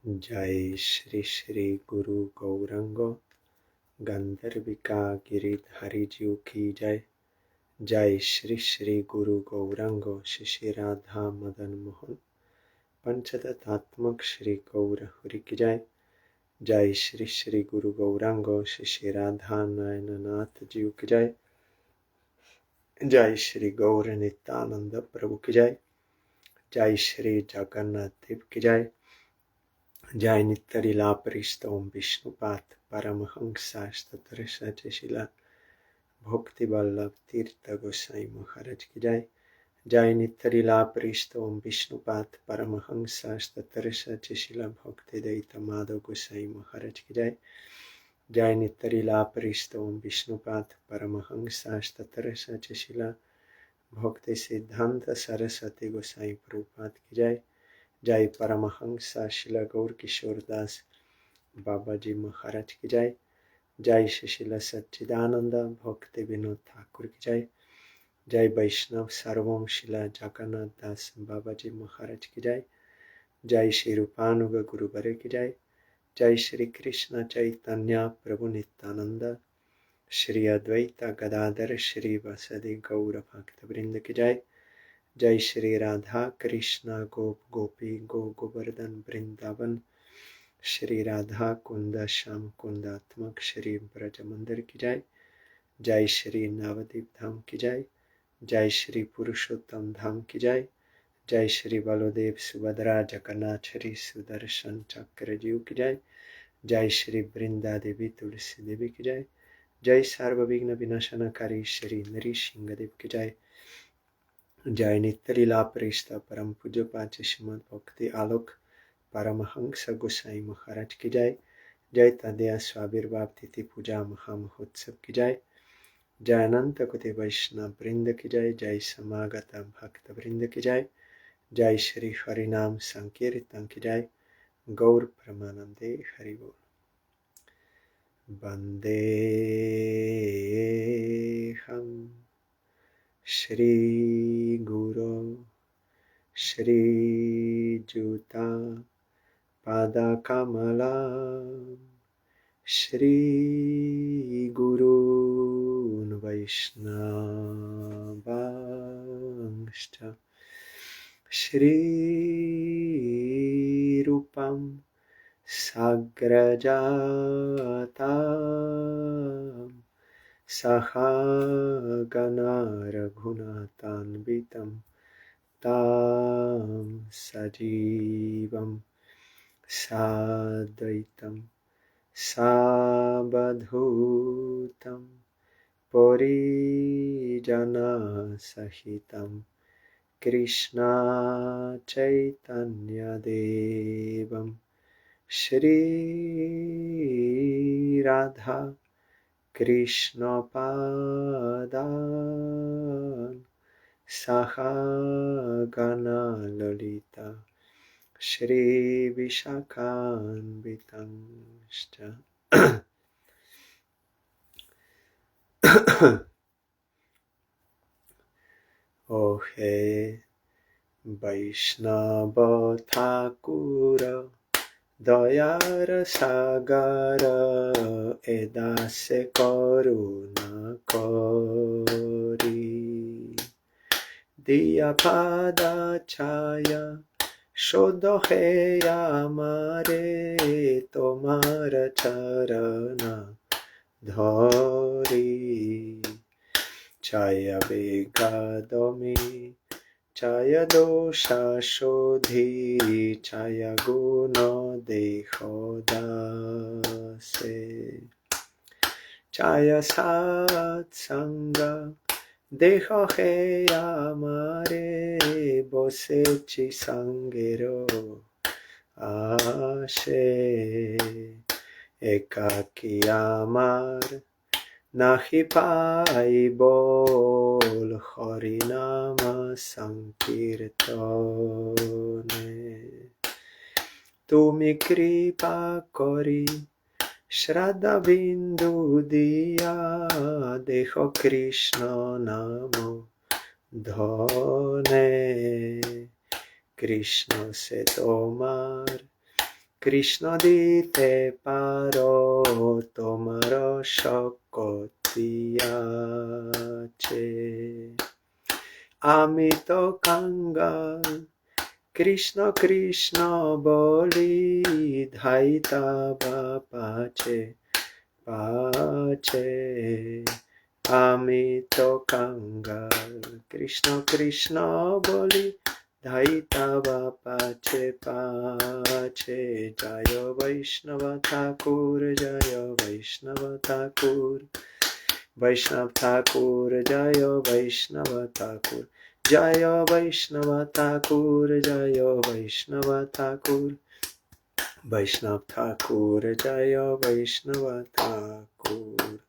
जय श्री श्री गुरु गौरंग गंधर्विका गिरिधारी जीव की जय। जय श्री श्री गुरु गौरंग श्री राधा मदन मोहन पंचतत्वात्मक श्री गौर हरि की जय। जय श्री श्री गुरु गौरंग श्री राधा नयननाथ जीव की जय। जय श्री गौर नित्यानंद प्रभु की जय। जय श्री जगन्नाथ देव की जय। जय नित्य लीला परिस्तोम विष्णुपाद परमहंसा शिला भक्ति वल्लभ तीर्थ गोसाई महाराज की जय। जय नित्य लीला परिस्तोम विष्णुपाद परमहंसा शिला भक्ति दैत माधव गोसाई महाराज की जय। जय नित्य लीला परिस्तोम विष्णुपाद परमहंसा शिला भक्ति सिद्धांत सरस्वती गोसाई प्रभुपाद की जय। जय परमहंसा शिला गौर किशोर दास बाबा जी महाराज की जय। जय शिला सच्चिदानंद भक्ति विनोद ठाकुर की जय। जय वैष्णव सर्वम शिला जगन्नाथ दास बाबा जी महाराज की जय। जय श्री रूपानुग गुरुवरे की जय। जय श्री कृष्ण चैतन्य प्रभु नित्यानंद श्री अद्वैत गदाधर श्री वसदि गौर भक्त वृंद की जय। जय श्री राधा कृष्ण गोप गोपी गो गोवर्धन वृंदावन श्री राधा कुंद श्याम कुंदात्मक श्री ब्रज मंदिर की जय। जय श्री नवदीप धाम की जय। जय श्री पुरुषोत्तम धाम की जय। जय श्री बलदेव सुभद्रा जगन्नाथ श्री सुदर्शन चक्र जीव की जय। जय श्री वृंदा देवी तुलसी देवी की जय। जय सर्वविघ्न विनाशनकारी श्री नृसिंह देव की जय। जय नित्य लीला परिष्ठ परम पूज्य पांच श्रीमद भक्ति आलोक परमहंस गोसाई महाराज की जय। जय तदया स्वाविर्भाव तिथि पूजा महामहोत्सव की जय। जय अनंत कोटि वैष्णव वृंद की जय। जय समागत भक्त वृंद की जय। जय श्री हरिनाम संकीर्तन की जय। गौर प्रमानंदे हरि बोल। वंदे हम श्री गुरु श्री जुता पादा कमला श्री गुरून् वैष्णवांश्च श्री रूपं साग्रजातां सहगना रघुनाथान्वितं तां सजीवं साद्वैतं सावधूतं परिजनसहितं कृष्ण चैतन्यदेवं श्री राधा कृष्णपादान् सहगना ललिता श्री विशाखान्वितांश्च। ओ हे वैष्णव ठाकुर दयार सागर एदासे करुणा करी दिया पादा छाया शोध हे आमारे तोमार चरण धरी छाया बेगादमी छाया दोषा शोधी छाया गुण देखो दासे छाया सत्संग देखो हे आमारे बसेछि संगेरो आशे एकाकी आमार नाहि पाई बोल हरि नाम संकीर्तने तुमी कृपा करी श्रद्धा बिंदु दिया देखो कृष्ण नाम धने कृष्ण से तोमार Krishna dite paro tomaro shakoti আছে আমি তো কাঙ্গাল কৃষ্ণ কৃষ্ণ বলি ধাইতা বা পাছে পাছে আমি তো কাঙ্গাল কৃষ্ণ কৃষ্ণ বলি ধাইতা বা পাছে পাছে জয় বৈষ্ণব ঠাকুর জয় বৈষ্ণব ঠাকুর Vaishnav Thakur, Jaya Vaishnava Thakur, Jaya Vaishnava Thakur, Jaya Vaishnava Thakur, Vaishnav Thakur, Jaya Vaishnava Thakur.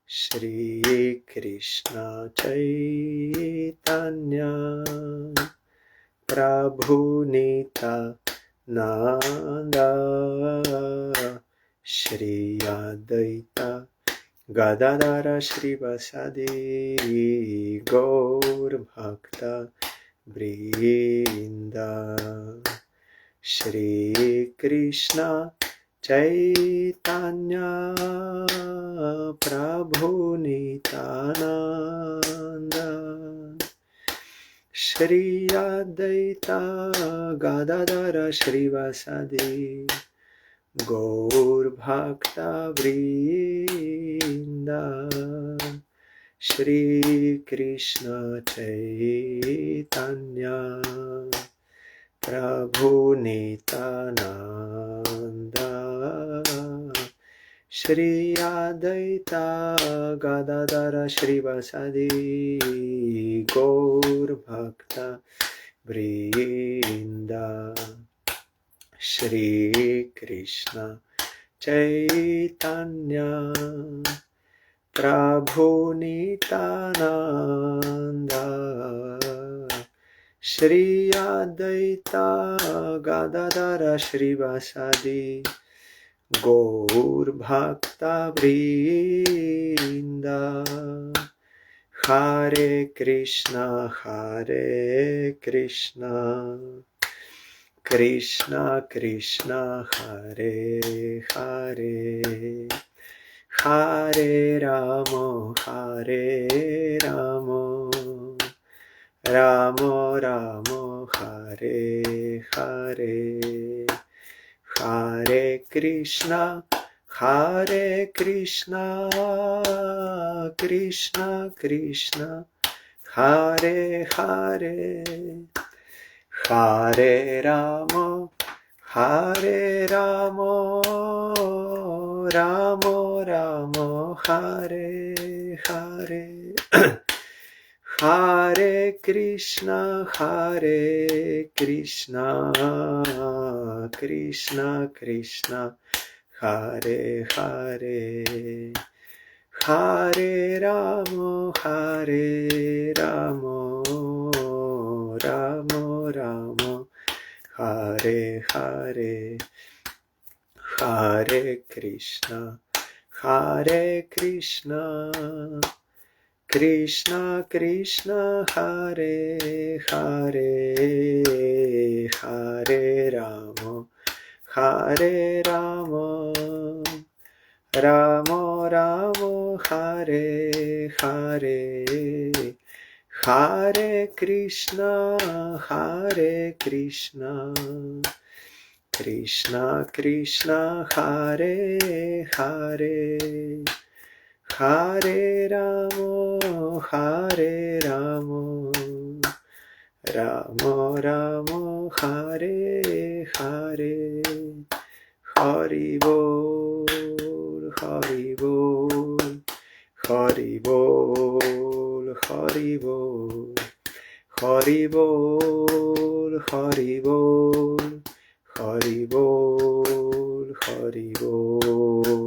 Shri Krishna Chaitanya Prabhu Nityananda Shri Advaita Gadadara Srivasadi Gaur Bhakta Vrinda Shri Krishna Chaitanya Prabhu Nityananda Shri Advaita Gadadara Srivasadi Gaur Bhakta Vrinda Shri Krishna Chaitanya Prabhu Nityananda Shri Advaita Gadadara Srivasadi Gaur Bhakta Vrinda Shri Krishna Chaitanya Prabhu Nityananda Shri Advaita Gadadara Srivasadi Gaur Bhakta Vrinda Hare Krishna Krishna Krishna Hare Hare Hare Rama Rama Rama Hare Hare Hare Krishna Krishna Krishna Hare Hare Hare Rama Rama Rama Hare Hare Hare Krishna Krishna Krishna Hare Hare Hare Rama Rama Rama Hare Hare Hare Krishna Krishna Krishna Hare Hare Hare Rama Rama Rama Hare Hare Hare Krishna Krishna Krishna Hare Hare Hare Rama Rama Rama Hare Hare Hari Bol Hari Bol Hari Bol Hari Bol Hari Bol Hari Bol Hari Bol Hari Bol.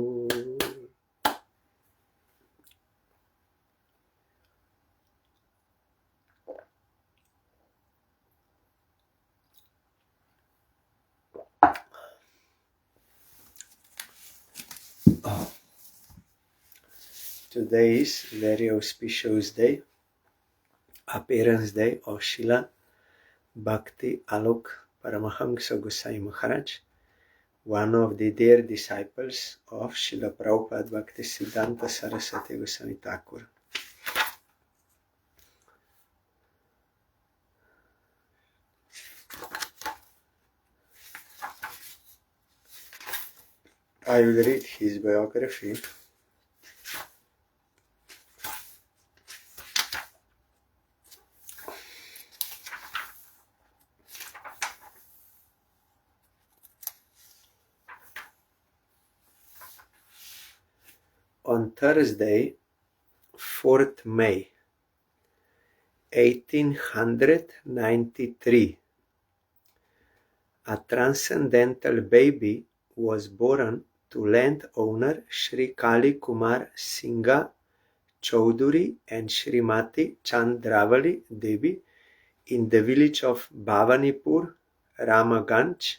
Today is very auspicious day, appearance day of Srila Bhakti Alok Paramahamsa Gosvami Maharaj. one of the dear disciples of Srila Prabhupada Bhaktisiddhanta Saraswati Goswami Thakur. I will read his biography. On Thursday, 4th May, 1893, a transcendental baby was born to landowner Shri Kali Kumar Singha Chaudhuri and Shrimati Chandravali Devi in the village of Bhavanipur, Ramaganj,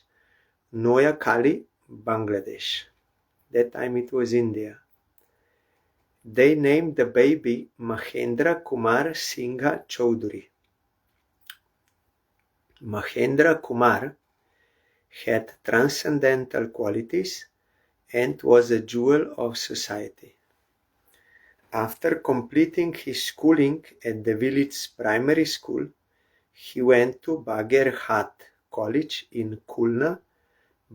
Noakhali, Bangladesh. That time it was India. They named the baby Mahendra Kumar Singha Chaudhuri. Mahendra Kumar had transcendental qualities and was a jewel of society. After completing his schooling at the village primary school, he went to Bagherhat College in Khulna,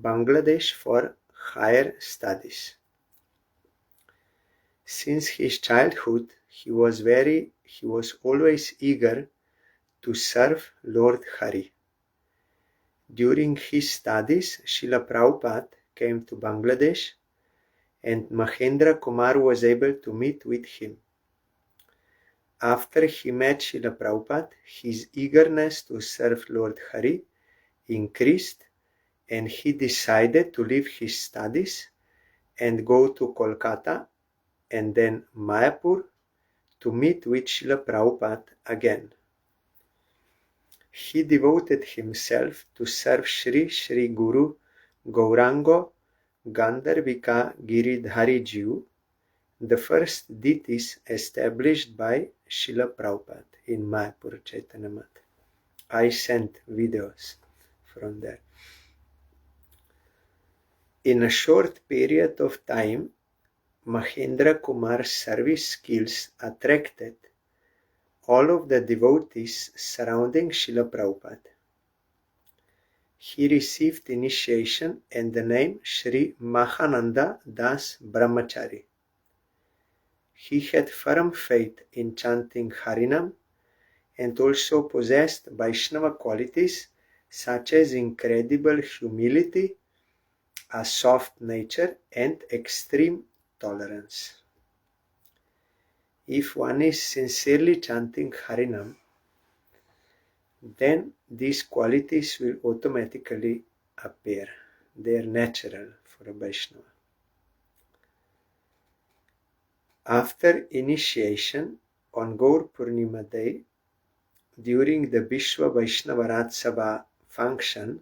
Bangladesh for higher studies. Since his childhood, he was always eager to serve Lord Hari. During his studies, Srila Prabhupada came to Bangladesh and Mahendra Kumar was able to meet with him. After he met Srila Prabhupada, his eagerness to serve Lord Hari increased and he decided to leave his studies and go to Kolkata and then Mayapur to meet with Srila Prabhupada again. He devoted himself to serve Sri Guru Gaurango Gandharvika Giridhari Jiu, the first deities established by Srila Prabhupada in Mayapur Chaitanya Math. I sent videos from there. In a short period of time, Mahendra Kumar's service skills attracted all of the devotees surrounding Srila Prabhupada. He received initiation and the name Sri Mahananda Das Brahmachari. He had firm faith in chanting Harinam and also possessed Vaishnava qualities such as incredible humility, a soft nature, and extreme tolerance. If one is sincerely chanting Harinam, then these qualities will automatically appear. They are natural for a Vaishnava. After initiation on Gaur Purnima Day, during the Vishwa Vaishnava Raj Sabha function,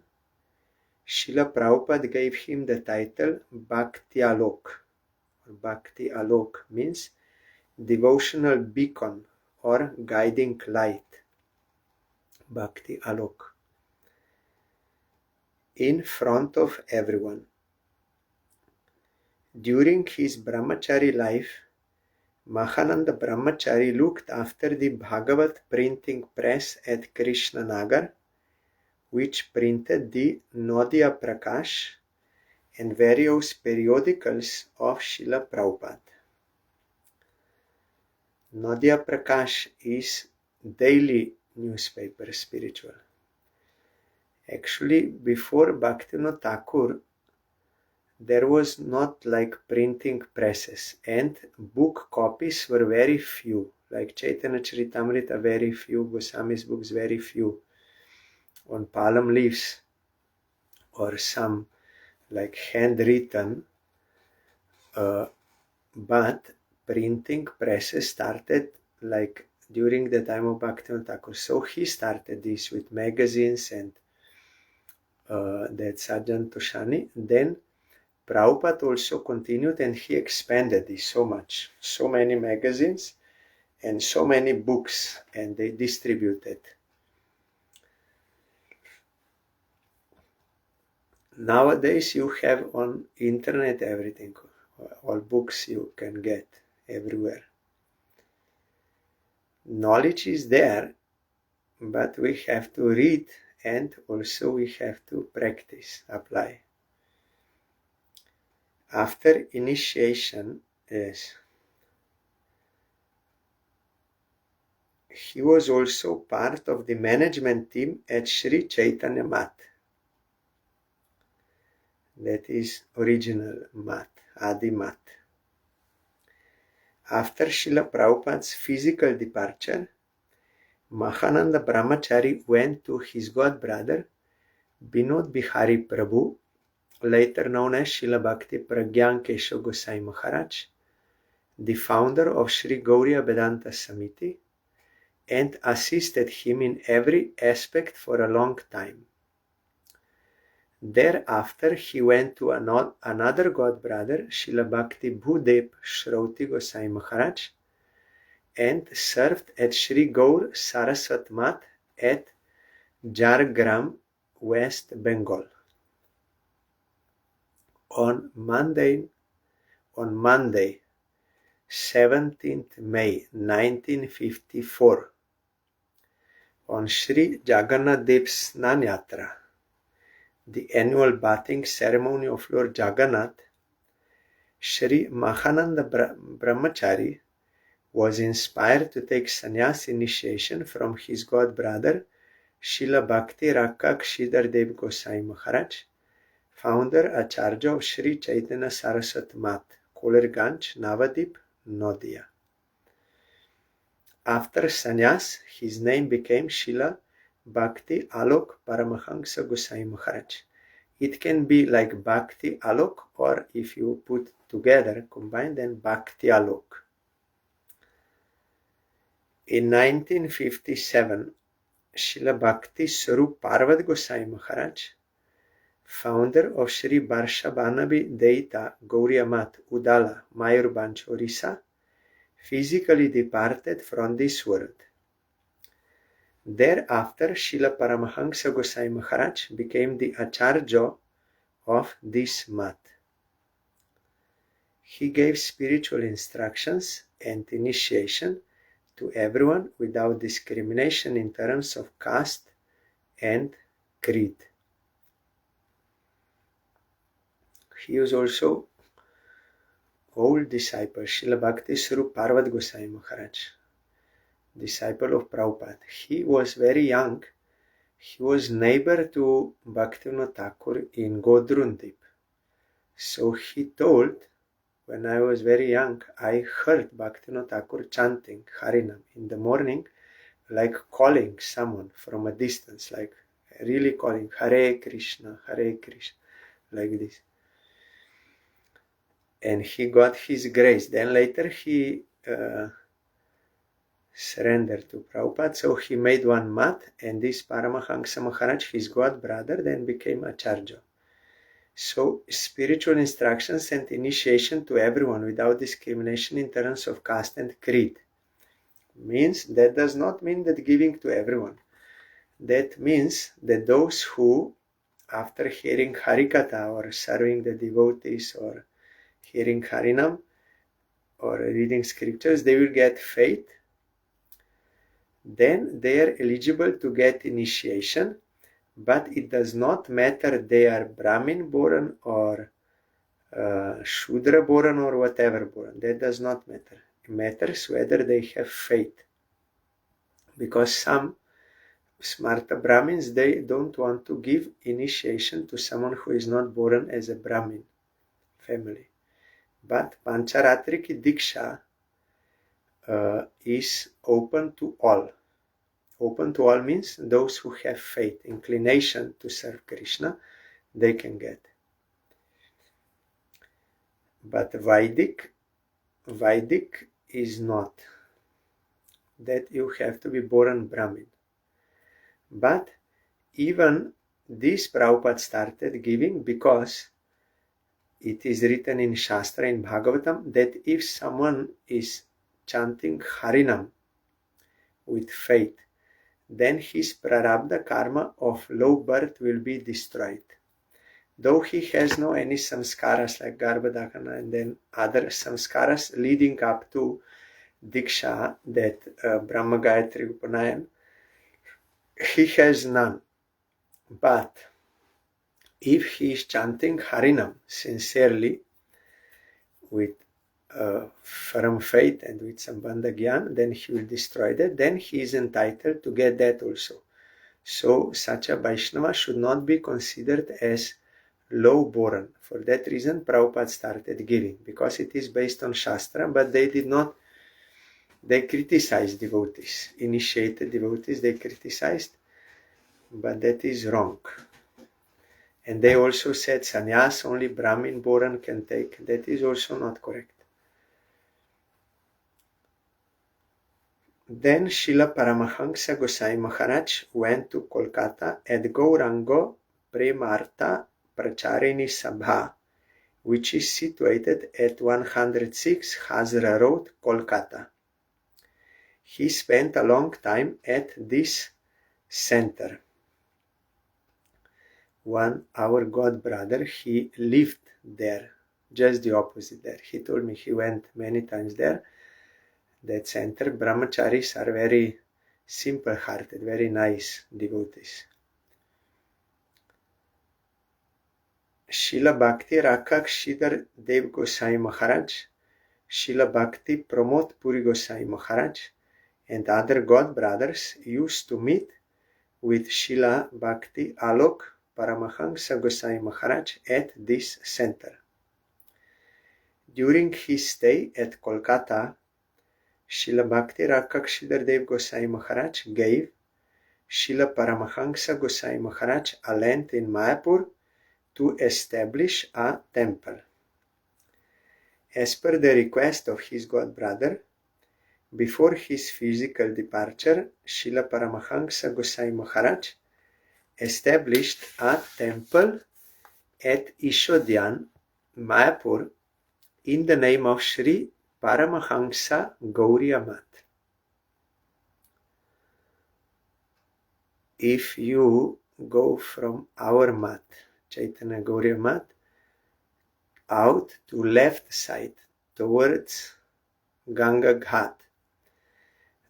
Srila Prabhupada gave him the title Bhakti Alok. Bhakti Alok means devotional beacon or guiding light. Bhakti Alok. In front of everyone. During his brahmachari life, Mahananda Brahmachari looked after the Bhagavat printing press at Krishnanagar, which printed the Naudya Prakash and various periodicals of Srila Prabhupada. Naudya Prakash is daily newspaper, spiritual. Actually, before Bhaktivinoda Thakur, there was not like printing presses and book copies were very few. Like Chaitanya Charitamrita, very few, Goswami's books, very few. On palm leaves or some like handwritten, but printing presses started like during the time of Bhaktivinoda Thakur. So he started this with magazines and that Sajjan Toshani. Then Prabhupada also continued and he expanded this so much. So many magazines and so many books and they distributed. Nowadays you have on internet everything, all books you can get everywhere. Knowledge is there, but we have to read and also we have to practice, apply. After initiation, yes, he was also part of the management team at Sri Chaitanya Math. That is original Math, Adi Math. After Srila Prabhupada's physical departure, Mahananda Brahmachari went to his god brother Binod Bihari Prabhu, later known as Srila Bhakti Pragyan Keshav Gosai Maharaj, the founder of Sri Gauriya Vedanta Samiti, and assisted him in every aspect for a long time. Thereafter he went to another god brother, Srila Bhakti Bhudev Shrauti Gosai Maharaj, and served at Sri Gaur Saraswat Math at Jhargram, West Bengal. On Monday, 17th May 1954, on Sri Jagannath Dev's Snan Yatra, the annual bathing ceremony of Lord Jagannath, Sri Mahananda Brahmachari was inspired to take sannyas initiation from his god brother Srila Bhakti Rakka Kshidhar Dev Gosai Maharaj, founder Acharya of Sri Chaitanya Saraswat Math, Kolerganj, Navadip, Nadia. After sannyas, his name became Srila Bhakti Alok Paramahamsa Gosai Maharaj. It can be like Bhakti Alok, or if you put together, combine, then Bhakti Alok. In 1957, Srila Bhakti Swarup Parvat Gosai Maharaj, founder of Sri Barshabhanabi Deita Gauriya Math, Udala, Mayurbanch, Orissa, physically departed from this world. Thereafter, Srila Paramahamsa Gosai Maharaj became the Acharya of this math. He gave spiritual instructions and initiation to everyone without discrimination in terms of caste and creed. He was also old disciple, Srila Bhakti Swarup Parvat Gosai Maharaj, disciple of Prabhupada. He was very young. He was neighbor to Bhaktivinoda Thakur in Godrundip. So he told, when I was very young, I heard Bhaktivinoda Thakur chanting Harinam in the morning, like calling someone from a distance, like really calling Hare Krishna, like this. And he got his grace. Then later he surrendered to Prabhupada, so he made one mat, and this Paramahamsa Maharaj, his god brother, then became Acharya. So spiritual instructions and initiation to everyone without discrimination in terms of caste and creed. Means that does not mean that giving to everyone. That means that those who, after hearing Harikatha or serving the devotees or hearing Harinam or reading scriptures, they will get faith. Then they are eligible to get initiation, but it does not matter they are Brahmin born or Shudra born or whatever born. That does not matter. It matters whether they have faith. Because some Smarta Brahmins, they don't want to give initiation to someone who is not born as a Brahmin family. But Pancharatriki Diksha is open to all. Open to all means those who have faith, inclination to serve Krishna, they can get. But Vedic is not. That you have to be born Brahmin. But even this Prabhupada started giving because it is written in Shastra, in Bhagavatam, that if someone is chanting Harinam with faith, then his prarabdha karma of low birth will be destroyed. though he has no any samskaras like Garbhadakana and then other samskaras leading up to Diksha, that Brahma Gayatri Upanayan, he has none. But if he is chanting Harinam sincerely, with firm faith and with Sambandha Gyan, then he will destroy that. Then he is entitled to get that also. So such a Vaishnava should not be considered as low-born. For that reason, Prabhupada started giving, because it is based on Shastra, but they did not, they criticized devotees, initiated devotees, they criticized, but that is wrong. And they also said sannyas only Brahmin born can take. That is also not correct. Then Srila Paramahamsa Gosai Maharaj went to Kolkata at Gaurango Premartha Pracharini Sabha, which is situated at 106 Hazra Road, Kolkata. He spent a long time at this center. Our god brother, he lived there, just the opposite there. He told me he went many times there. That center, brahmacharis are very simple-hearted, very nice devotees. Srila Bhakti Rakshidhar Dev Gosai Maharaj, Srila Bhakti Pramod Puri Gosai Maharaj, and other god brothers used to meet with Srila Bhakti Alok Paramahamsa Gosai Maharaj at this center. During his stay at Kolkata, Srila Bhakti Rakshidhar Dev Gosai Maharaj gave Srila Paramahamsa Gosai Maharaj a land in Mayapur to establish a temple. As per the request of his god brother, before his physical departure, Srila Paramahamsa Gosai Maharaj established a temple at Ishodhyan, Mayapur, in the name of Sri Paramahamsa Gauriya Math. If you go from our mat, Chaitanya Gauriya Math, out to left side towards Ganga Ghat,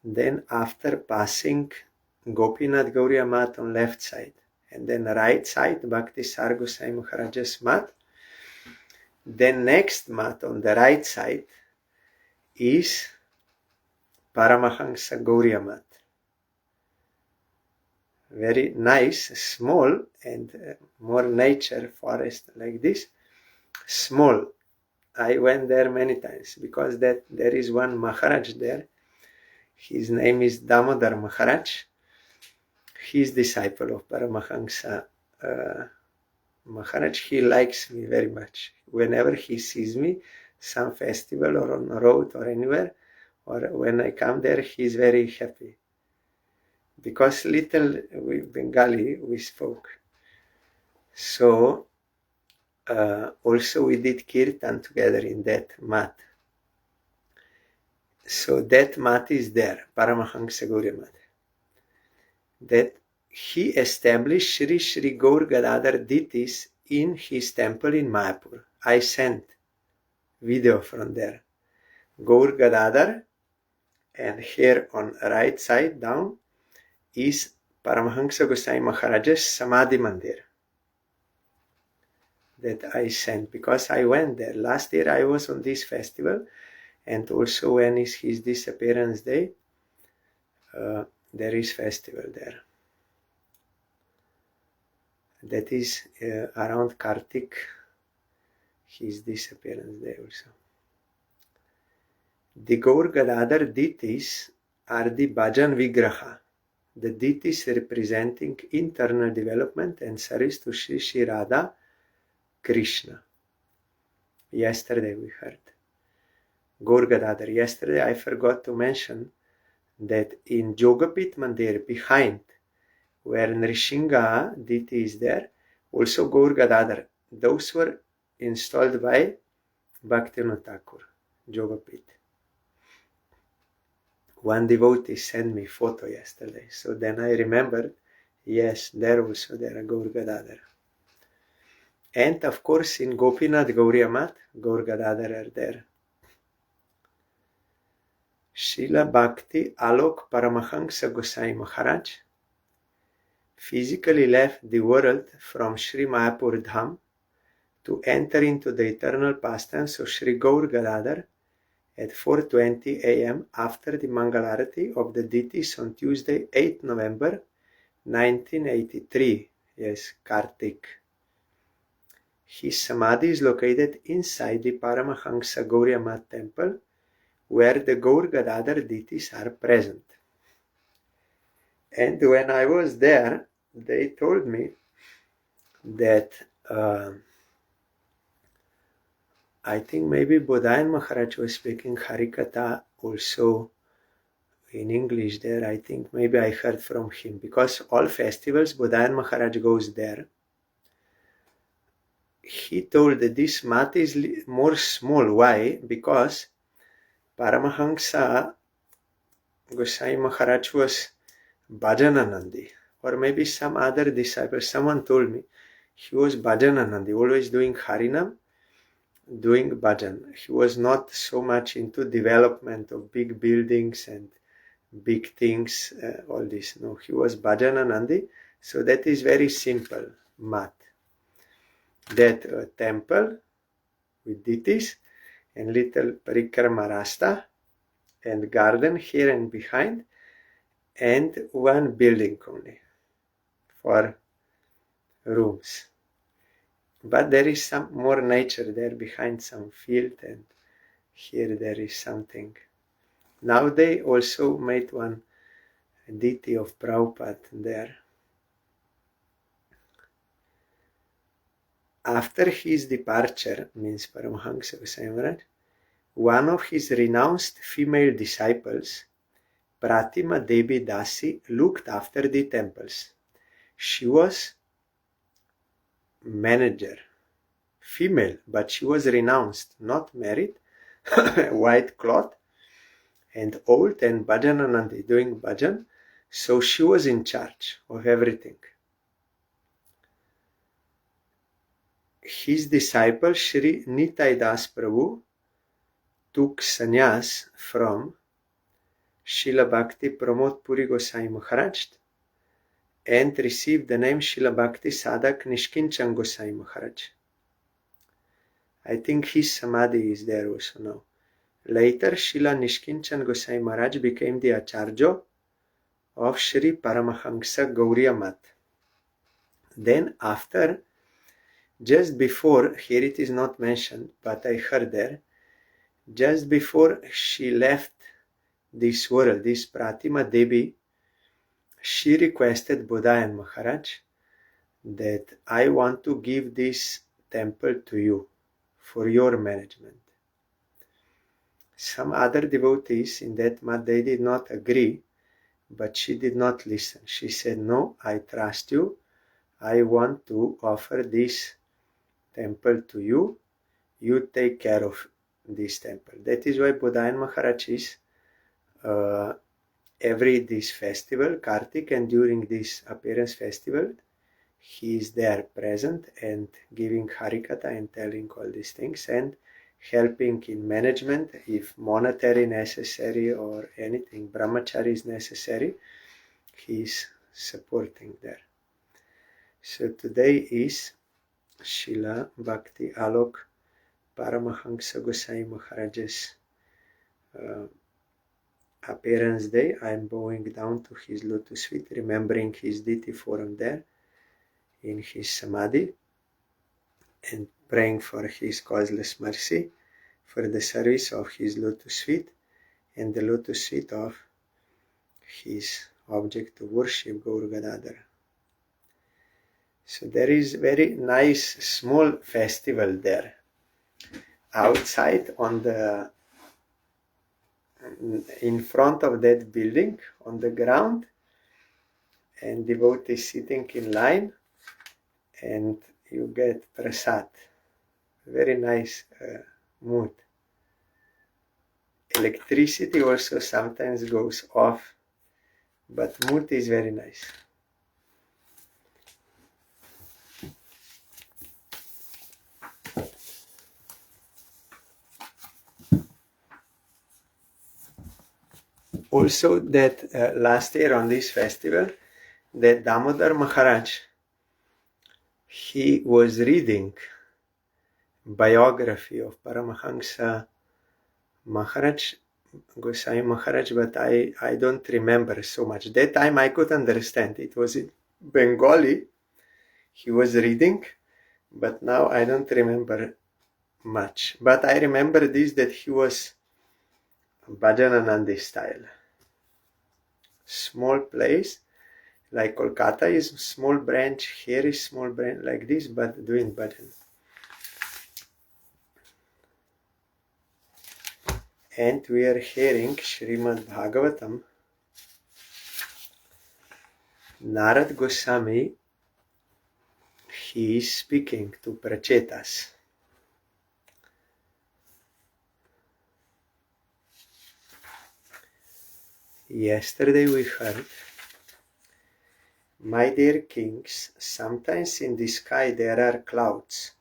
then after passing Gopinath Gauriya Math on left side, and then right side Bhakti Sar Gosai Maharaj's mat, then next mat on the right side is Paramahamsa Gauriya Math. Very nice, small, and more nature forest like this. Small. I went there many times because that there is one Maharaj there. His name is Damodar Maharaj. He is disciple of Paramahamsa Maharaj. He likes me very much. Whenever he sees me, some festival or on the road or anywhere, or when I come there, he is very happy. Because little with Bengali we spoke. So also we did kirtan together in that mat. So that mat is there, Paramahamsa Gauriya Math. That he established Sri Sri Gaur Gadadhar Ditis in his temple in Mayapur. I sent video from there. Gaur Gadadhar, and here on right side down is Paramahamsa Gosai Maharaj's Samadhi Mandir that I sent, because I went there. Last year I was on this festival, and also when is his disappearance day, there is festival there. That is around Kartik, his disappearance day also. The Gaur Gadadhar Ditis are the Bhajan Vigraha, the deities representing internal development and service to Sri Sri Radha Krishna. Yesterday we heard Gaur Gadadhar. Yesterday I forgot to mention that in Jogapit Mandir behind, where Nrishinga deity is there, also Gaur Gadadhar. Those were installed by Bhaktivinoda Thakur, Jogapit. One devotee sent me photo yesterday, so then I remembered, yes, there also there are Gaur Gadadhar. And of course in Gopinath Gauriya Mat, Gaur Gadadhar are there. Srila Bhakti Alok Paramahamsa Gosai Maharaj physically left the world from Sri Mayapur Dham to enter into the eternal pastimes of Sri Gaur Gadadhar at 4:20 a.m. after the Mangalarati of the deities on Tuesday, 8 November 1983. Yes, Kartik. His samadhi is located inside the Paramahamsa Gauriya Mat temple, where the Gaur Gadadhar deities are present. And when I was there, they told me that I think maybe Bodhayan Maharaj was speaking Harikatha also in English there. I think maybe I heard from him, because all festivals Bodhayan Maharaj goes there. He told that this mat is more small. Why? Because Paramahamsa Gosai Maharaj was Bhajananandi, or maybe some other disciple. Someone told me he was Bhajananandi, always doing Harinam, doing bhajan. He was not so much into development of big buildings and big things, all this. No, he was Bhajananandi. So that is very simple mat. That temple with deities and little parikrama rasta and garden here and behind, and one building only for rooms. But there is some more nature there behind, some field, and here there is something. Now they also made one deity of Prabhupada there. After his departure, means Paramahamsa Gosai Maharaj, one of his renounced female disciples, Pratima Devi Dasi, looked after the temples. She was manager, female, but she was renounced, not married, white cloth, and old, and Bhajananandi doing bhajan, so she was in charge of everything. His disciple Sri Nitai Das Prabhu took sannyas from Srila Bhakti Pramod Puri Gosai Maharaj and received the name Srila Bhakti Sadak Nishkinchan Gosai Maharaj. I think his samadhi is there also now. Later, Srila Nishkinchan Gosai Maharaj became the Acharya of Sri Paramahamsa Gauriya Mat. Then after, just before, here it is not mentioned, but I heard there, just before she left this world, this Pratima Devi, she requested Bodhayan Maharaj that I want to give this temple to you for your management. Some other devotees in that mat, they did not agree, but she did not listen. She said, no, I trust you. I want to offer this temple to you. You take care of this temple. That is why Bodhayan Maharaj is every this festival, Kartik, and during this appearance festival, he is there present and giving Harikatha and telling all these things and helping in management if monetary necessary or anything, brahmachari is necessary, he is supporting there. So today is Srila Bhakti Alok Paramahamsa Gosai Maharaj's appearance day. I am bowing down to his lotus feet, remembering his deity form there in his samadhi, and praying for his causeless mercy, for the service of his lotus feet and the lotus feet of his object of worship, Gaur Gadadhar. So there is very nice small festival there. Outside on the in front of that building on the ground, and devotees sitting in line, and you get prasad. Very nice mood. Electricity also sometimes goes off, but mood is very nice. also that last year on this festival, that Damodar Maharaj, he was reading biography of Paramahamsa Maharaj, Goswami Maharaj, but I don't remember so much. That time I could understand. It was in Bengali. He was reading, but now I don't remember much. But I remember this, that he was Bhajananandi style. Small place, like Kolkata is small branch, here is small branch like this, but doing bhajan. And we are hearing Srimad Bhagavatam. Narad Goswami, he is speaking to Prachetas. Yesterday we heard, my dear kings, sometimes in the sky there are clouds,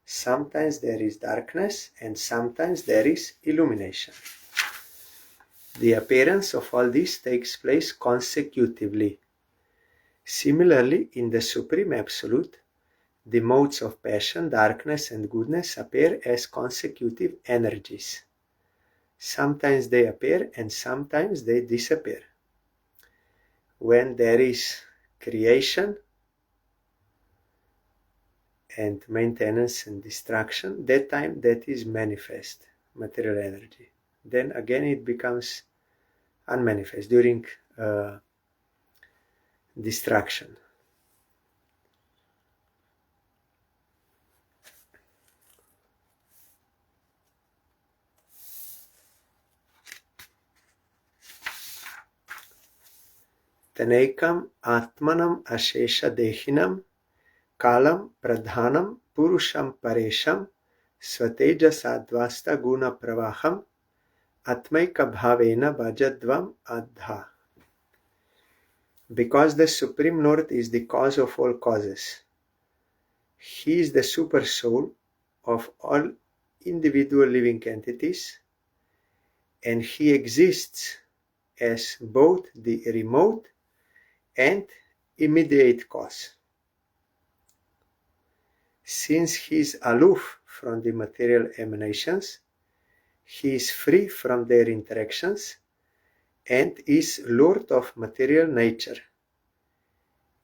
sometimes there is darkness, and sometimes there is illumination. The appearance of all this takes place consecutively. Similarly, in the Supreme Absolute, the modes of passion, darkness, and goodness appear as consecutive energies. Sometimes they appear and sometimes they disappear. When there is creation and maintenance and destruction, that time that is manifest material energy. Then again it becomes unmanifest during destruction. Tanekam Atmanam Ashesha Dehinam Kalam Pradhanam Purusham Paresham Swateja Sadvasta Guna Pravaham Atmaika Bhavena Bhajadvam Adha. Because the Supreme Lord is the cause of all causes. He is the super soul of all individual living entities, and he exists as both the remote and immediate cause. Since he is aloof from the material emanations, he is free from their interactions and is Lord of material nature.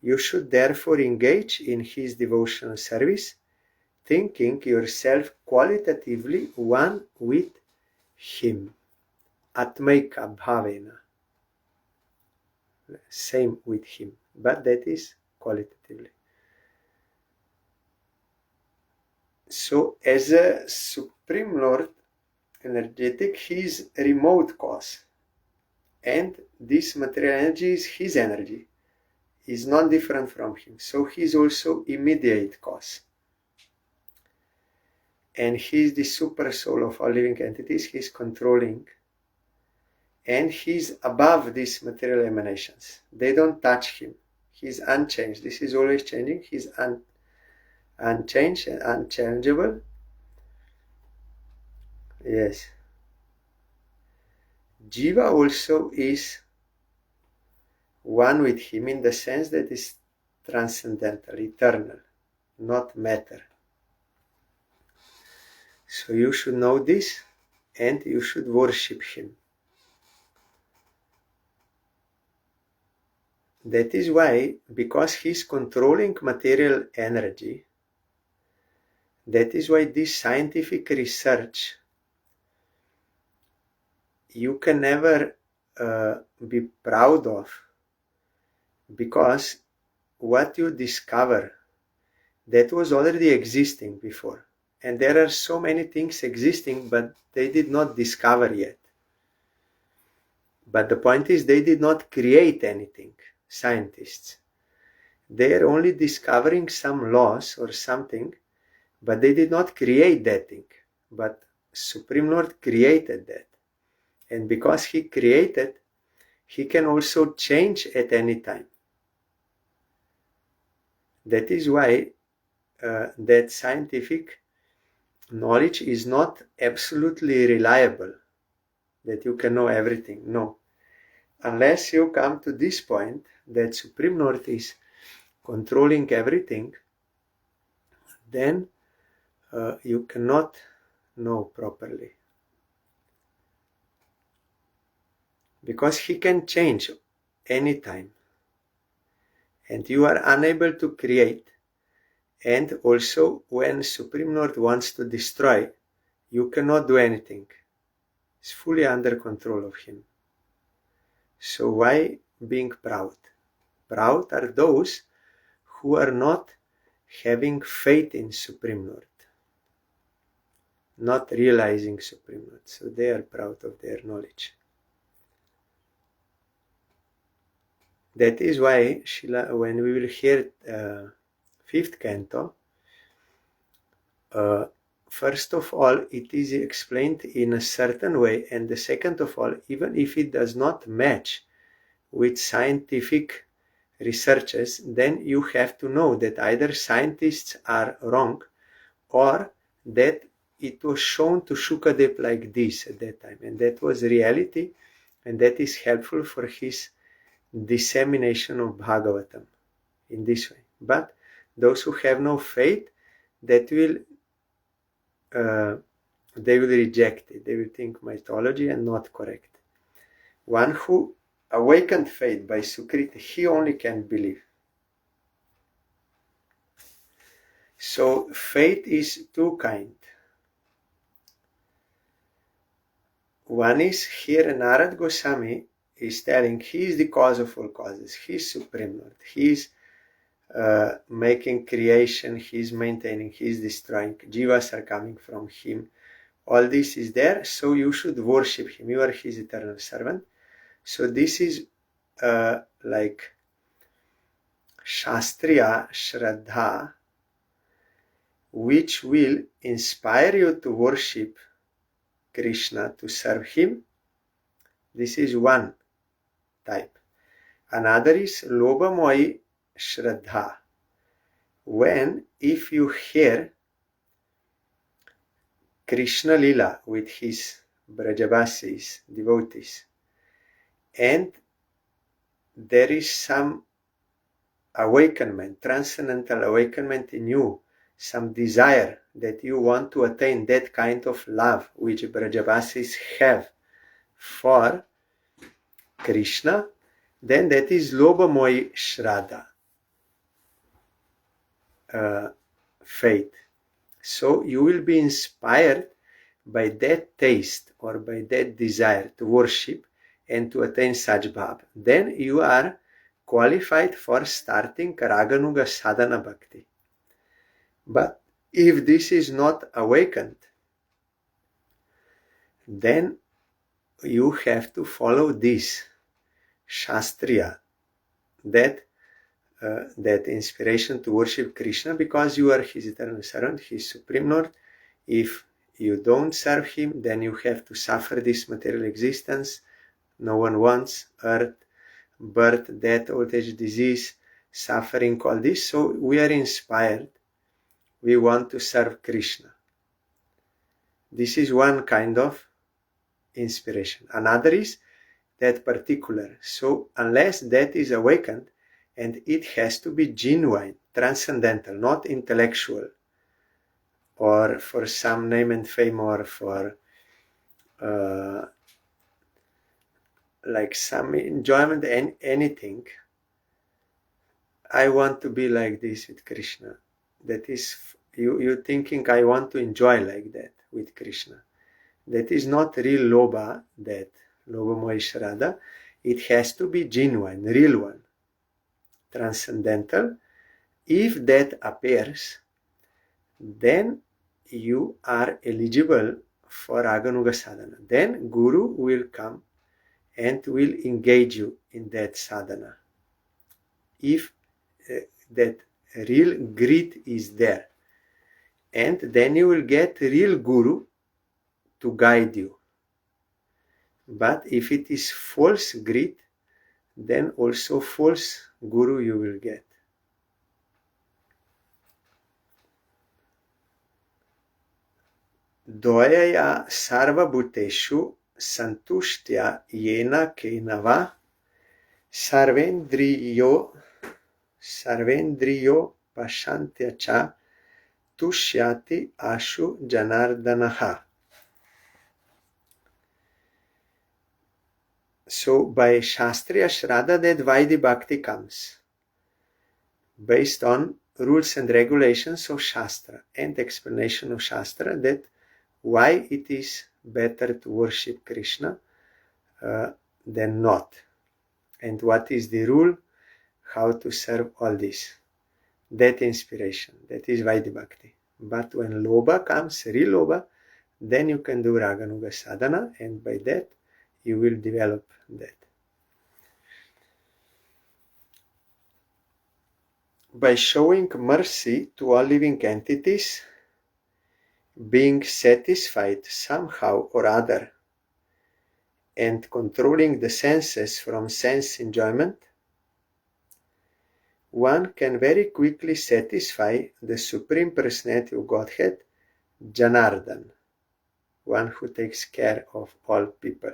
You should therefore engage in his devotional service, thinking yourself qualitatively one with him. Atmaika bhavena. Same with him, but that is qualitatively. So as a Supreme Lord energetic, he is remote cause, and this material energy is his energy, is not different from him. So he is also immediate cause, and he is the super soul of all living entities. He is controlling, and he is above these material emanations. They don't touch him. He is unchanged. This is always changing. He is unchanged and unchangeable. Yes. Jiva also is one with him in the sense that is transcendental, eternal, not matter. So you should know this and you should worship him. That is why, because he is controlling material energy, that is why this scientific research you can never be proud of, because what you discover, that was already existing before. And there are so many things existing, but they did not discover yet. But the point is, they did not create anything, scientists. They are only discovering some laws or something, but they did not create that thing. But Supreme Lord created that. And because he created, he can also change at any time. That is why that scientific knowledge is not absolutely reliable, that you can know everything. No. unless you come to this point that Supreme Lord is controlling everything, then you cannot know properly. Because he can change anytime. And you are unable to create. And also, when Supreme Lord wants to destroy, you cannot do anything. It's fully under control of him. So why being proud? Proud are those who are not having faith in Supreme Lord, not realizing Supreme Lord. So they are proud of their knowledge. That is why Srila, when we will hear fifth canto, first of all, it is explained in a certain way, and the second of all, even if it does not match with scientific researches, then you have to know that either scientists are wrong or that it was shown to Shukadev like this at that time, and that was reality, and that is helpful for his dissemination of Bhagavatam in this way. But those who have no faith, that will they will reject it. They will think mythology and not correct. One who awakened faith by Sukriti, he only can believe. So faith is two kind. One is here Narad Goswami is telling he is the cause of all causes. He is Supreme Lord. He is making creation. He is maintaining. He is destroying. Jivas are coming from him. All this is there. So you should worship him. You are his eternal servant. So this is like Shastriya Shraddha, which will inspire you to worship Krishna, to serve him. This is one type. Another is Lobhamoyi Shraddha. When, if you hear Krishna Lila with his Brajavasis, devotees, and there is some awakenment, transcendental awakenment in you, some desire that you want to attain that kind of love which Brajavasis have for Krishna, then that is Lobhamoyi Shraddha, faith. So you will be inspired by that taste or by that desire to worship and to attain such bhav. Then you are qualified for starting Raganuga Sadhana Bhakti. But if this is not awakened, then you have to follow this Shastriya, that inspiration to worship Krishna, because you are his eternal servant, his Supreme Lord. If you don't serve him, then you have to suffer this material existence. No one wants earth, birth, death, old age, disease, suffering, all this. So we are inspired. We want to serve Krishna. This is one kind of inspiration. Another is that particular. So unless that is awakened, and it has to be genuine, transcendental, not intellectual, or for some name and fame, or for like some enjoyment, and anything. I want to be like this with Krishna. That is, you thinking I want to enjoy like that with Krishna. That is not real Lobha, that Lobhamoyi Shraddha. It has to be genuine, real one, transcendental. If that appears, then you are eligible for Raganuga Sadhana. Then Guru will come and will engage you in that sadhana. If that real greed is there, and then you will get real Guru to guide you. But if it is false greed, then also false Guru you will get. Doyaya sarva bhuteshu santushtya yena kenava Sarvendriyo Pashantya cha Tushyati Ashu Janardanaha. So by Shastriya Shraddha that Vaidhi Bhakti comes, based on rules and regulations of Shastra and explanation of Shastra, that why it is better to worship Krishna than not. And what is the rule? How to serve all this. That inspiration, that is Vaidhi Bhakti. But when Lobha comes, real Lobha, then you can do Raganuga sadhana, and by that you will develop that. By showing mercy to all living entities, being satisfied somehow or other, and controlling the senses from sense enjoyment, one can very quickly satisfy the Supreme Personality of Godhead, Janardan, one who takes care of all people.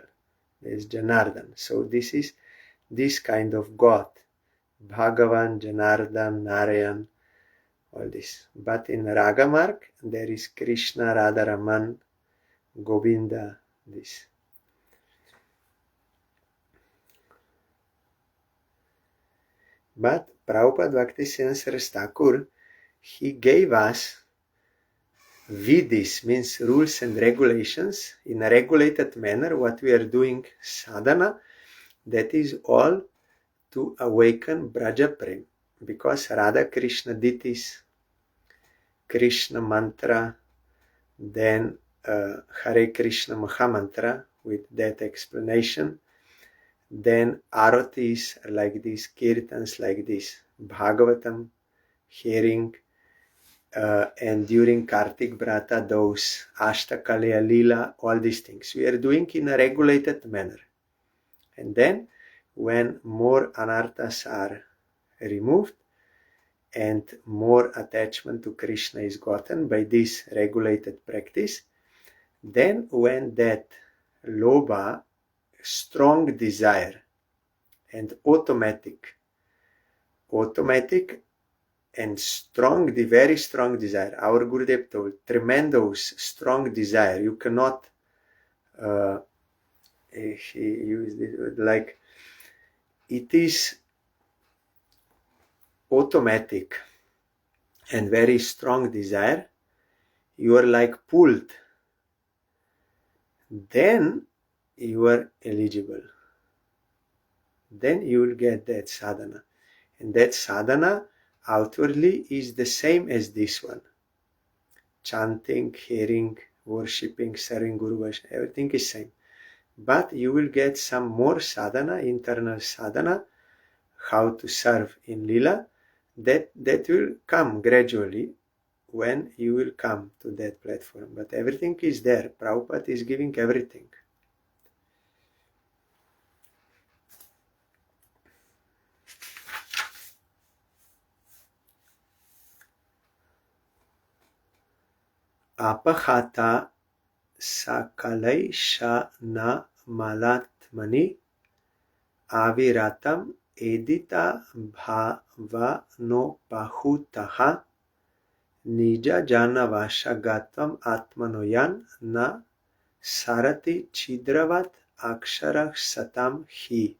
There is Janardan. So this is this kind of God, Bhagavan, Janardan, Narayan, all this. But in Raga Marg, there is Krishna, Radharaman, Govinda, this. But Prabhupada Bhaktisiddhanta Saraswati Thakur, he gave us vidhis, means rules and regulations, in a regulated manner, what we are doing sadhana, that is all to awaken Braja Prem. Because Radha Krishna did this, Krishna mantra, then Hare Krishna Mahamantra with that explanation, then Aratis like this, Kirtans like this, Bhagavatam, hearing, and during Kartik Brata, those Ashtakalya Lila, all these things. We are doing in a regulated manner. And then when more anarthas are removed and more attachment to Krishna is gotten by this regulated practice, then when that lobha, strong desire and automatic and strong, the very strong desire, our Gurudev told, tremendous strong desire, you cannot, he used it like, it is automatic and very strong desire, you are like pulled, then you are eligible. Then you will get that sadhana. And that sadhana outwardly is the same as this one. Chanting, hearing, worshipping, serving Guru Vaishnava, everything is same. But you will get some more sadhana, internal sadhana, how to serve in Lila, that will come gradually when you will come to that platform. But everything is there. Prabhupada is giving everything. Apahata sakalaisha na malatmani aviratam edita bhavanopahutaha nija janavashagatam atmanoyan na sarati chidravat akshara satam hi.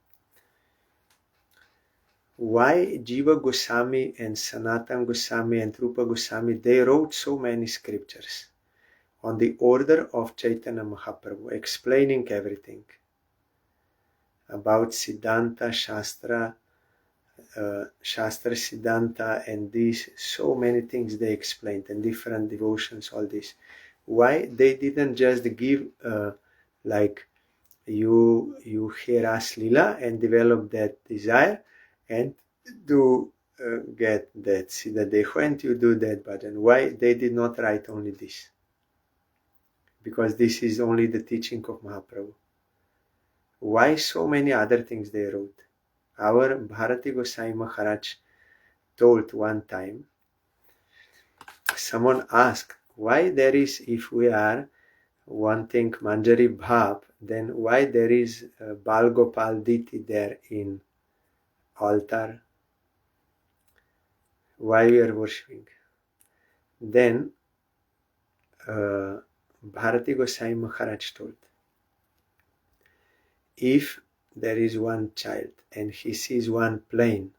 Why Jiva Goswami and Sanatana Goswami and Rupa Goswami, they wrote so many scriptures on the order of Chaitanya Mahaprabhu, explaining everything about Siddhanta, Shastra Siddhanta, and these, so many things they explained, and different devotions, all this. Why they didn't just give like you hear us Lila and develop that desire and do get that Siddhadeho and you do that bhajan? Why they did not write only this? Because this is only the teaching of Mahaprabhu. Why so many other things they wrote? Our Bharati Gosai Maharaj told one time, someone asked, why there is, if we are wanting Manjari Bhav, then why there is Bal Gopal Diti there in altar, while we are worshipping. Then Bharati Goswami Maharaj told, if there is one child and he sees one plane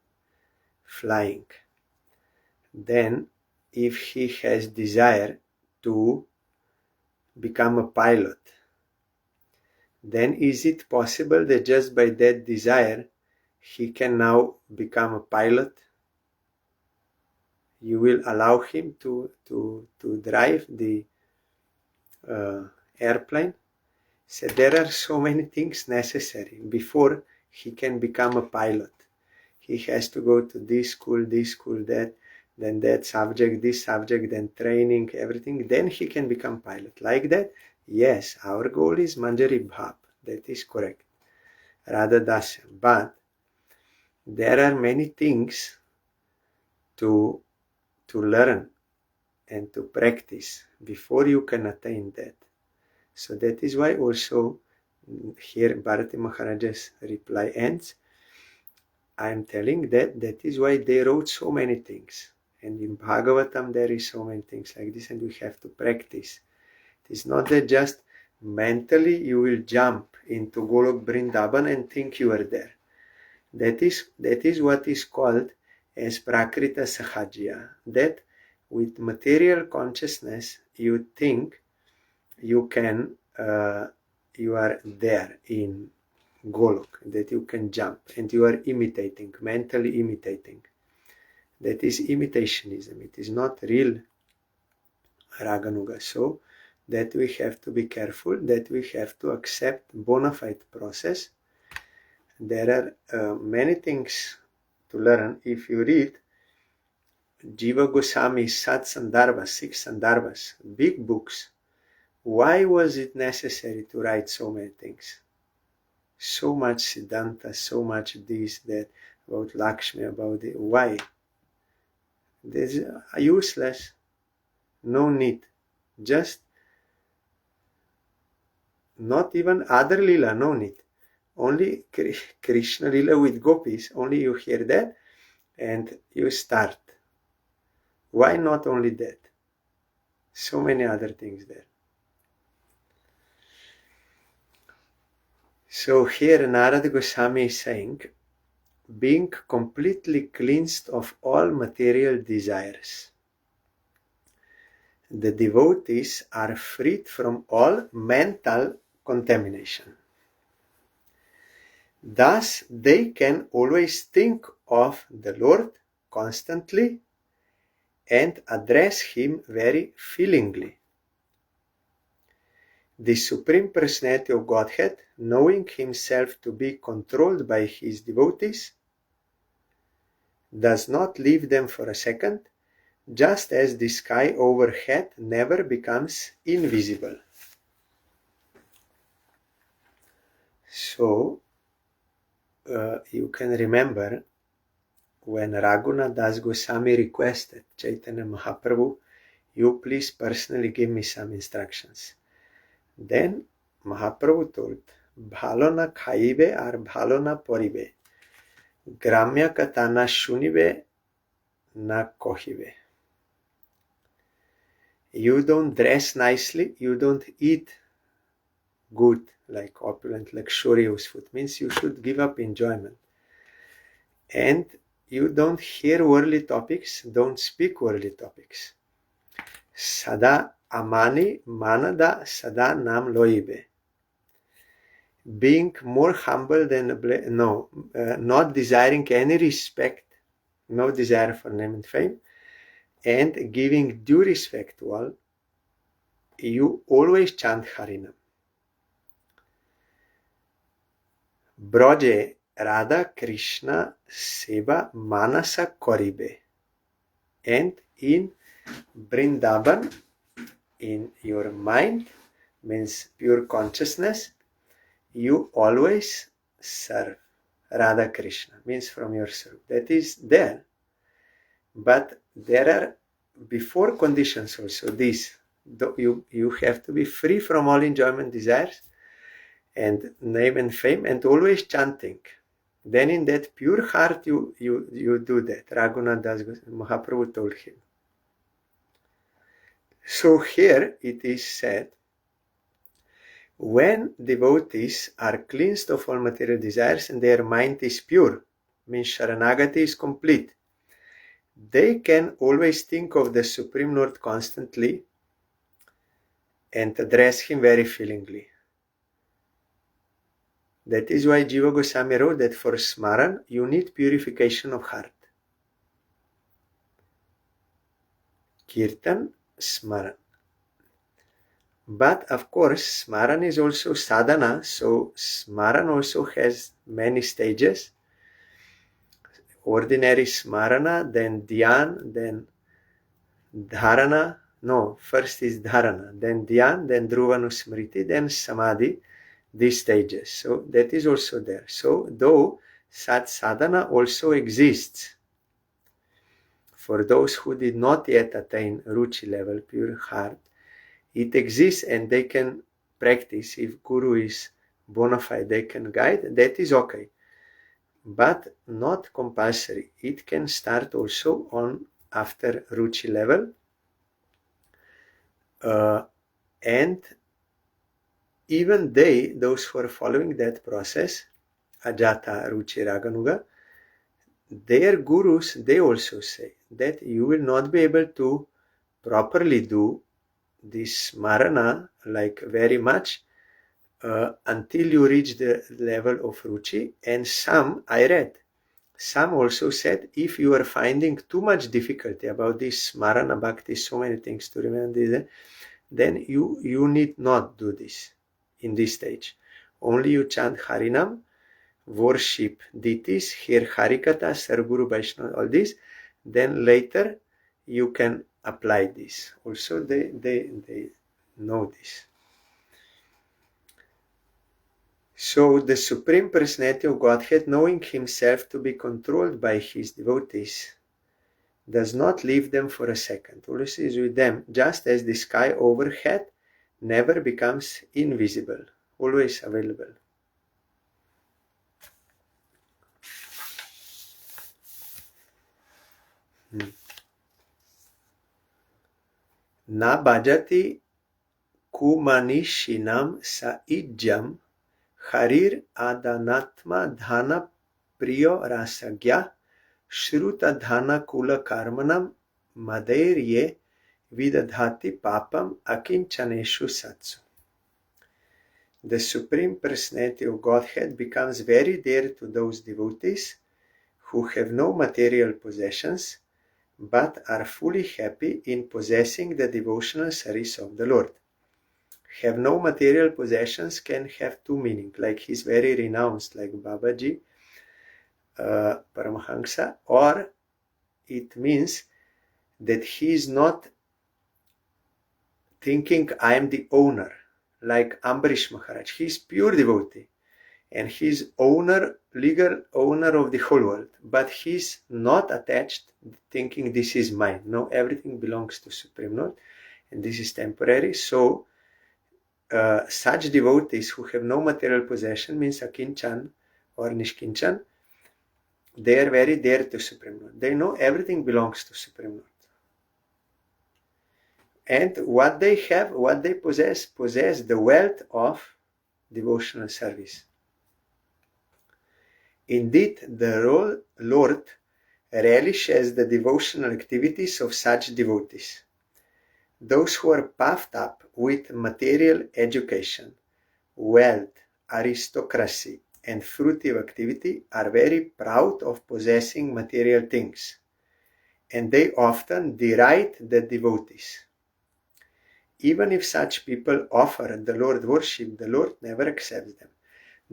flying, then if he has desire to become a pilot, then is it possible that just by that desire he can now become a pilot? You will allow him to drive the airplane? So there are so many things necessary before he can become a pilot. He has to go to this school, that, then that subject, this subject, then training, everything. Then he can become pilot. Like that? Yes, our goal is Manjari Bhav. That is correct. Radha Dasya. But there are many things to learn and to practice before you can attain that. So that is why also here Bharati Maharaja's reply ends. I am telling that is why they wrote so many things. And in Bhagavatam there is so many things like this, and we have to practice. It is not that just mentally you will jump into Golok Vrindavan and think you are there. That is what is called as Prakrita Sahajya. That with material consciousness you think you can, you are there in Golok, that you can jump, and you are imitating, mentally imitating. That is imitationism. It is not real Raganuga. So that we have to be careful, that we have to accept bona fide process. There are many things to learn. If you read Jiva Goswami's Sat Sandarbhas, 6 Sandarbhas, big books, why was it necessary to write so many things? So much Siddhanta, so much this, that, about Lakshmi, about it. Why? This is useless. No need. Just not even other lila, no need. Only Krishna lila with gopis, only you hear that and you start. Why not only that? So many other things there. So here Narada Goswami is saying, being completely cleansed of all material desires, the devotees are freed from all mental contamination. Thus, they can always think of the Lord constantly and address Him very feelingly. The Supreme Personality of Godhead, knowing Himself to be controlled by His devotees, does not leave them for a second, just as the sky overhead never becomes invisible. So, you can remember when Raghunath Das Goswami requested Chaitanya Mahaprabhu, you please personally give me some instructions. Then Mahaprabhu told, bhalo na khaibe ar bhalo na poribe, gramya katha na shunibe na kohibe. You don't dress nicely, you don't eat good, like opulent, luxurious food. Means you should give up enjoyment. And you don't hear worldly topics, don't speak worldly topics. Sada amani manada sada nam loibe. Being more humble than not desiring any respect, no desire for name and fame, and giving due respect to all, you always chant Harinam. Broje Radha Krishna Seva Manasa Koribe. And in Vrindavan, in your mind, means pure consciousness, you always serve Radha Krishna, means from your soul. That is there. But there are before conditions also. This, you have to be free from all enjoyment desires and name and fame, and always chanting. then in that pure heart you do that. Raghunath Das Mahaprabhu told him. So here it is said, when devotees are cleansed of all material desires and their mind is pure, means Sharanagati is complete, they can always think of the Supreme Lord constantly and address him very feelingly. That is why Jiva Goswami wrote that for Smaran you need purification of heart. Kirtan, Smaran. But of course, Smaran is also sadhana, so Smaran also has many stages. Ordinary Smarana, then Dhyan, then Dharana. No, first is Dharana, then Dhyan, then Dhruvanusmriti, then Samadhi, these stages. So that is also there. So though such sadhana also exists for those who did not yet attain Ruchi level, pure heart, it exists and they can practice. If Guru is bona fide, they can guide, that is okay. But not compulsory. It can start also on after Ruchi level. And even those who are following that process, Ajata, Ruchi, Raganuga, their gurus, they also say that you will not be able to properly do this Smarana like very much until you reach the level of Ruchi. And I read, some also said, if you are finding too much difficulty about this Smarana Bhakti, so many things to remember this, then you need not do this in this stage. Only you chant Harinam, worship deities, hear Harikatha, serve Guru Vaishnava, all this, then later you can apply this. Also they know this. So the Supreme Personality of Godhead, knowing himself to be controlled by his devotees, does not leave them for a second. Always is with them, just as the sky overhead never becomes invisible, always available. Na bhajati kumanishinam sa ijjam harir adanatma dhana priyo rasagya shruta dhana kula karmanam madeirye vidadhati papam akinchaneshu satsu. The Supreme Personality of Godhead becomes very dear to those devotees who have no material possessions but are fully happy in possessing the devotional service of the Lord. Have no material possessions can have two meanings, like he's very renounced, like Babaji, Paramahamsa, or it means that he is not thinking I am the owner, like Ambarish Maharaj. He is pure devotee and he is legal owner of the whole world, but he is not attached, thinking this is mine. No, everything belongs to Supreme Lord and this is temporary. So such devotees who have no material possession, means Akinchan or Nishkinchan, they are very dear to Supreme Lord. They know everything belongs to Supreme Lord. And what they have, what they possess the wealth of devotional service. Indeed, the Lord relishes the devotional activities of such devotees. Those who are puffed up with material education, wealth, aristocracy, and fruitive activity are very proud of possessing material things, and they often deride the devotees. Even if such people offer the Lord worship, the Lord never accepts them.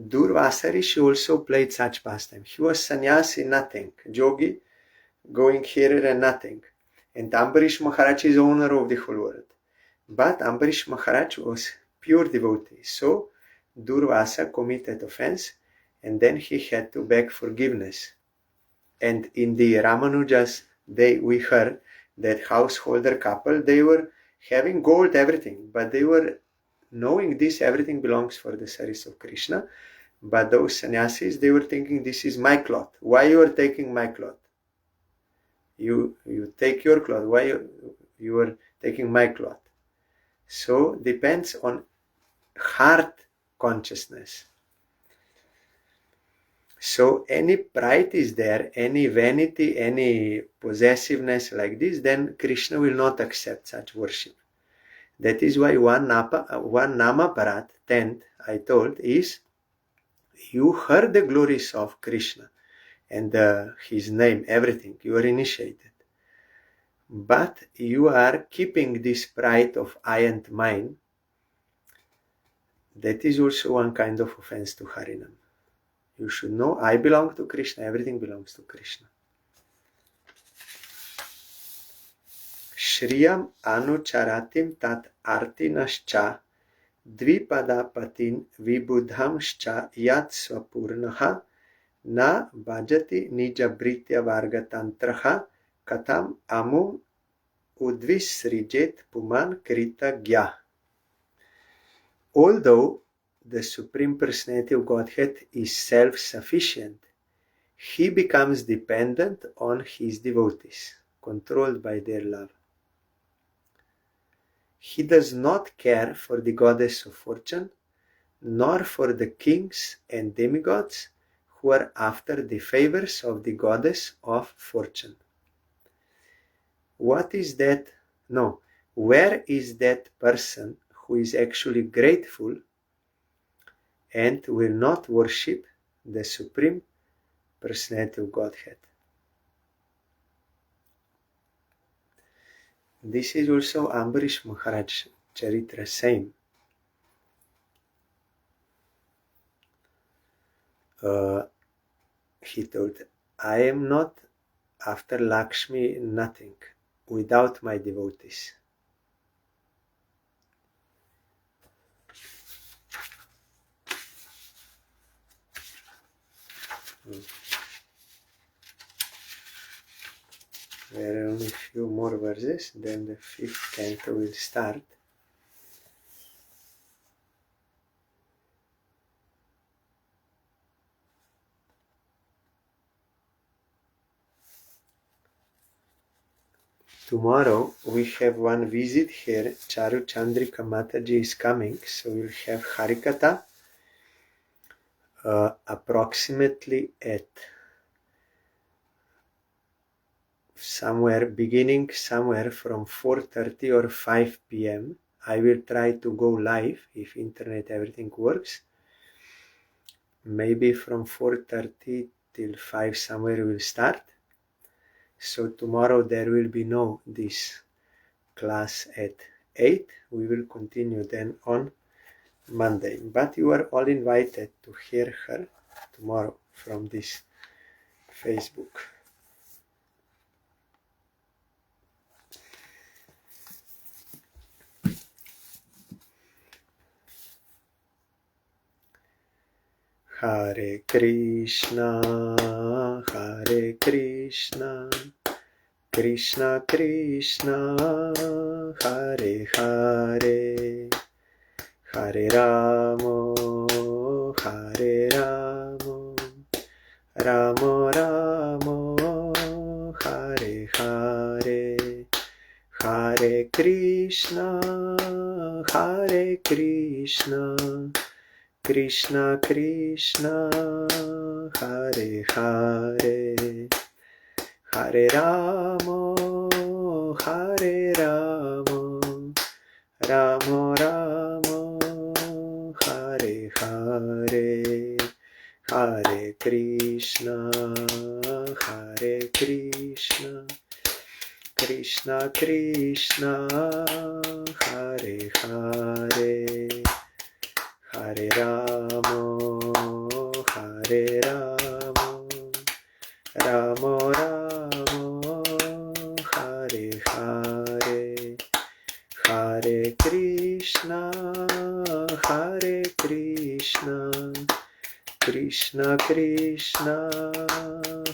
Durvasa Rishi also played such pastime. He was sannyasi, nothing, yogi, going here and nothing. And Ambarish Maharaj is owner of the whole world. But Ambarish Maharaj was pure devotee. So Durvasa committed offense and then he had to beg forgiveness. And in the Ramanuja's day we heard that householder couple, they were having gold, everything, but they were knowing this, everything belongs for the service of Krishna. But those sannyasis, they were thinking, this is my cloth. Why you are taking my cloth? You take your cloth. Why you are taking my cloth? So depends on heart consciousness. So any pride is there, any vanity, any possessiveness like this, then Krishna will not accept such worship. That is why one Namaparat, 10th, I told, is you heard the glories of Krishna and his name, everything, you are initiated. But you are keeping this pride of I and mine. That is also one kind of offense to Harinam. You should know, I belong to Krishna, everything belongs to Krishna. Shriyam anucharatim tat artinascha dvipada patin vibudhamscha yat swapurnaha na bhajati nijabritya vargatantraha katam amum udvisrijet puman krita gya. Although the Supreme Personality of Godhead is self-sufficient, he becomes dependent on his devotees, controlled by their love. He does not care for the goddess of fortune, nor for the kings and demigods who are after the favors of the goddess of fortune. What is that? No, where is that person who is actually grateful and will not worship the Supreme Personality of Godhead? This is also Ambarish Maharaj Charitra, same. He told, I am not after Lakshmi nothing without my devotees. There are only a few more verses, then the 5th canto will start. Tomorrow we have one visit here. Charu Chandrika Mataji is coming, so we'll have Harikatha approximately at beginning somewhere from 4:30 or 5 p.m. I will try to go live if internet everything works. Maybe from 4:30 till 5 somewhere we'll start. So tomorrow there will be no this class at 8. We will continue then on Monday. But you are all invited to hear her tomorrow from this Facebook. Hare Krishna, Krishna Krishna, Hare Hare, Hare Ramo, Ramo Ramo, Hare Hare, Hare Krishna, Krishna Krishna, Hare Hare, Hare Ramo, Ramo Ramo, Hare Hare, Hare Krishna, Krishna Krishna, Hare Hare, Hare Ramo, Ramo Ramo, Hare Hare, Hare Krishna, Krishna Krishna,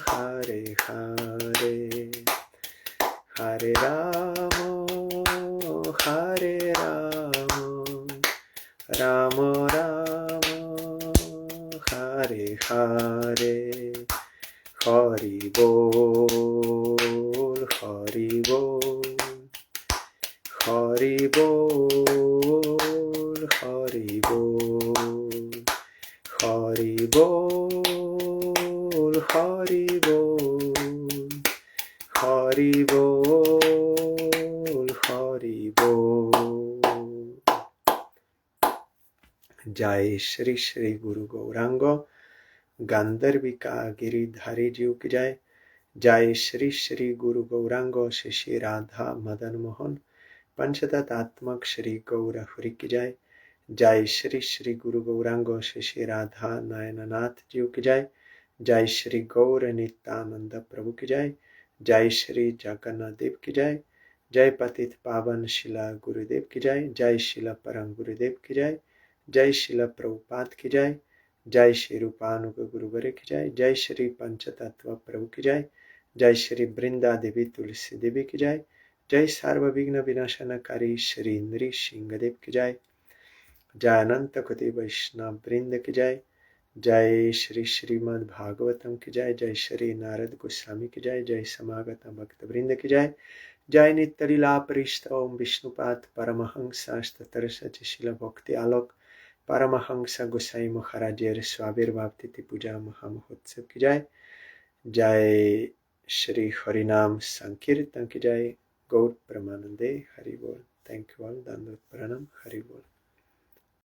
Hare Hare, Hare Ramo, Ramo Ramo, Hare Hare, Hari Bol, Hari Bol, Hari Bol, Hari Bol, Hari Bol, Hari Bol, Hari Bol, Hari Bol. Jai Shri Shri Guru Gauranga Gandharvika Giridhari Ji ki Jai. Jai Shri Shri Guru Gauranga Shri Radha Madan Mohan Panchatatatmak Shri Gaura Hari ki Jai. Jai Shri Shri Guru Gauranga Shri Radha Nayananath Ji ki Jai. Jai Shri Gaura Nityananda Prabhu ki Jai. Jai Shri Jagannath Dev ki Jai. Jai Patit Pavan Shila Gurudev ki Jai. Jai Shila Parang Gurudev ki Jai. Jai Shila Prabhupada ki Jai. Jai Shri Rupanuga Guruvare ki Jai. Jai Shri Panchatattva Prabhu ki Jai. Jai Shri Brinda Devi Tulsi Devi ki Jai. Jai Sarva Vigna Vinashana Kari Shri Indri Shingadev ki Jai. Jai Ananta Koti Vaishnav Brinda ki Jai. Jai Shri Srimad Bhagavatam ki Jai. Jai Shri Narad Gosvami ki Jai. Jai Samagata Bhakta Brinda ki Jai. Jai Nittalila Parishta Om Vishnupat Paramahamsa Ashtatarasati Srila Bhakti Alok Paramahamsa Gosai Maharaj Swabir Bhakti Puja Mahamahotsav ki Jai. Jai Shri Harinam Sankirtan ki Jai. Gaur Pramanande Hari Bol. Thank you all. Dandot Pranam. Hari Bol.